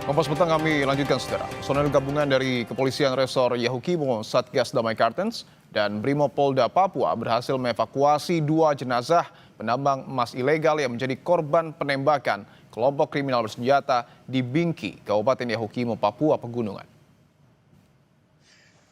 Kompas Petang kami lanjutkan, saudara. Personel gabungan dari Kepolisian Resor Yahukimo, Satgas Damai Kartens, dan Brimopolda Papua berhasil mengevakuasi 2 jenazah penambang emas ilegal yang menjadi korban penembakan kelompok kriminal bersenjata di Bingki, Kabupaten Yahukimo, Papua Pegunungan.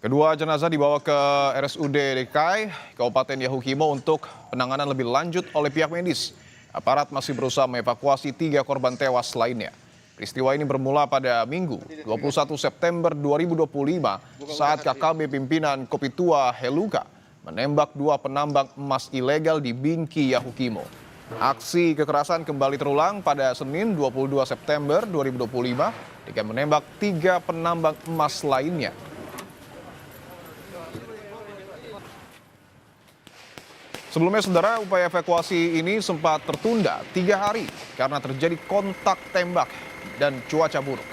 Kedua jenazah dibawa ke RSUD DKI, Kabupaten Yahukimo untuk penanganan lebih lanjut oleh pihak medis. Aparat masih berusaha mengevakuasi 3 korban tewas lainnya. Peristiwa ini bermula pada Minggu 21 September 2025 saat KKB pimpinan Kopi Tua Heluka menembak 2 penambang emas ilegal di Bingki, Yahukimo. Aksi kekerasan kembali terulang pada Senin 22 September 2025 dengan menembak 3 penambang emas lainnya. Sebelumnya, saudara, upaya evakuasi ini sempat tertunda 3 hari karena terjadi kontak tembak dan cuaca buruk.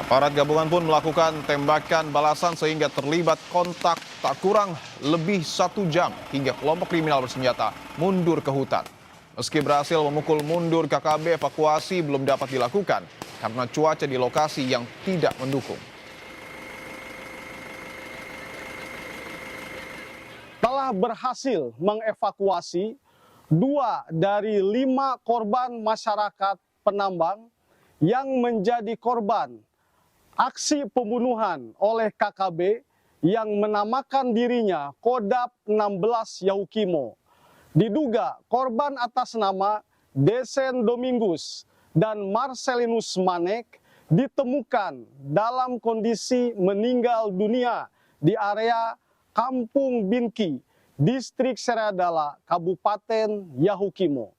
Aparat gabungan pun melakukan tembakan balasan sehingga terlibat kontak tak kurang lebih 1 jam hingga kelompok kriminal bersenjata mundur ke hutan. Meski berhasil memukul mundur KKB, evakuasi belum dapat dilakukan karena cuaca di lokasi yang tidak mendukung. Telah berhasil mengevakuasi 2 dari 5 korban masyarakat penambang yang menjadi korban aksi pembunuhan oleh KKB yang menamakan dirinya Kodap 16 Yahukimo. Diduga korban atas nama Desen Domingus dan Marcelinus Manek ditemukan dalam kondisi meninggal dunia di area Kampung Bingki, Distrik Seradala, Kabupaten Yahukimo.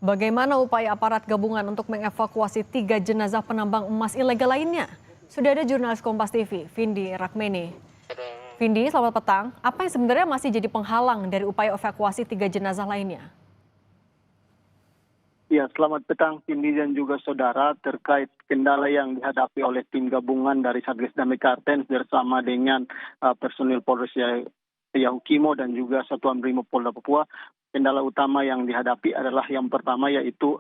Bagaimana upaya aparat gabungan untuk mengevakuasi 3 jenazah penambang emas ilegal lainnya? Sudah ada jurnalis Kompas TV, Vindi Rakmeni. Vindi, selamat petang. Apa yang sebenarnya masih jadi penghalang dari upaya evakuasi 3 jenazah lainnya? Ya, selamat petang Vindi dan juga saudara, terkait kendala yang dihadapi oleh tim gabungan dari Satgas Damai Kartens bersama dengan personil Polres Yahukimo dan juga Satuan Brimopolda Papua. Kendala utama yang dihadapi adalah yang pertama yaitu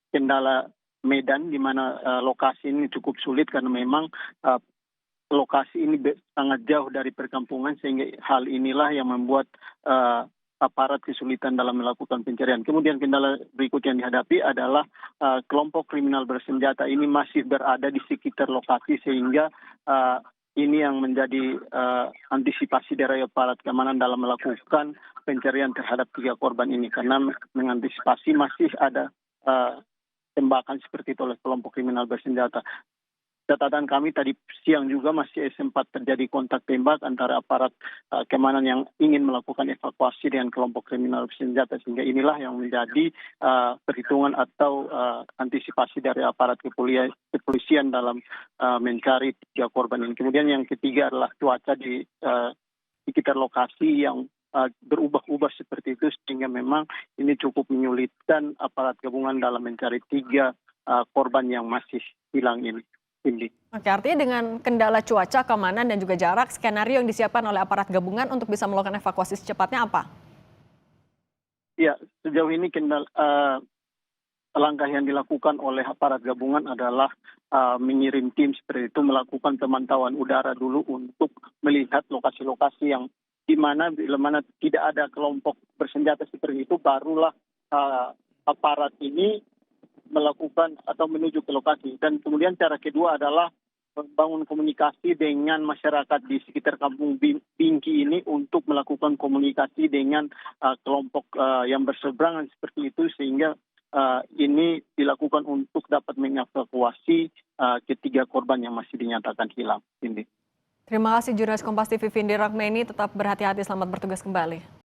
kendala medan, di mana lokasi ini cukup sulit karena memang lokasi ini sangat jauh dari perkampungan, sehingga hal inilah yang membuat aparat kesulitan dalam melakukan pencarian. Kemudian kendala berikut yang dihadapi adalah kelompok kriminal bersenjata ini masih berada di sekitar lokasi, sehingga ini yang menjadi antisipasi dari aparat keamanan dalam melakukan pencarian terhadap 3 korban ini, karena mengantisipasi masih ada tembakan seperti itu oleh kelompok kriminal bersenjata. Catatan kami tadi siang juga masih sempat terjadi kontak tembak antara aparat keamanan yang ingin melakukan evakuasi dengan kelompok kriminal bersenjata, sehingga inilah yang menjadi perhitungan atau antisipasi dari aparat kepolisian dalam mencari 3 korban ini. Kemudian yang ketiga adalah cuaca di sekitar lokasi yang berubah-ubah seperti itu, sehingga memang ini cukup menyulitkan aparat gabungan dalam mencari 3 korban yang masih hilang ini. Oke, artinya dengan kendala cuaca, keamanan, dan juga jarak, skenario yang disiapkan oleh aparat gabungan untuk bisa melakukan evakuasi secepatnya apa? Ya, sejauh ini langkah yang dilakukan oleh aparat gabungan adalah mengirim tim seperti itu, melakukan pemantauan udara dulu untuk melihat lokasi-lokasi yang di mana bila mana tidak ada kelompok bersenjata seperti itu, barulah aparat ini melakukan atau menuju ke lokasi. Dan kemudian cara kedua adalah membangun komunikasi dengan masyarakat di sekitar Kampung Bingki ini untuk melakukan komunikasi dengan kelompok yang berseberangan seperti itu, sehingga ini dilakukan untuk dapat mengevakuasi ketiga korban yang masih dinyatakan hilang. Terima kasih jurnalis Kompas TV Vindi Rakmeni, tetap berhati-hati, selamat bertugas kembali.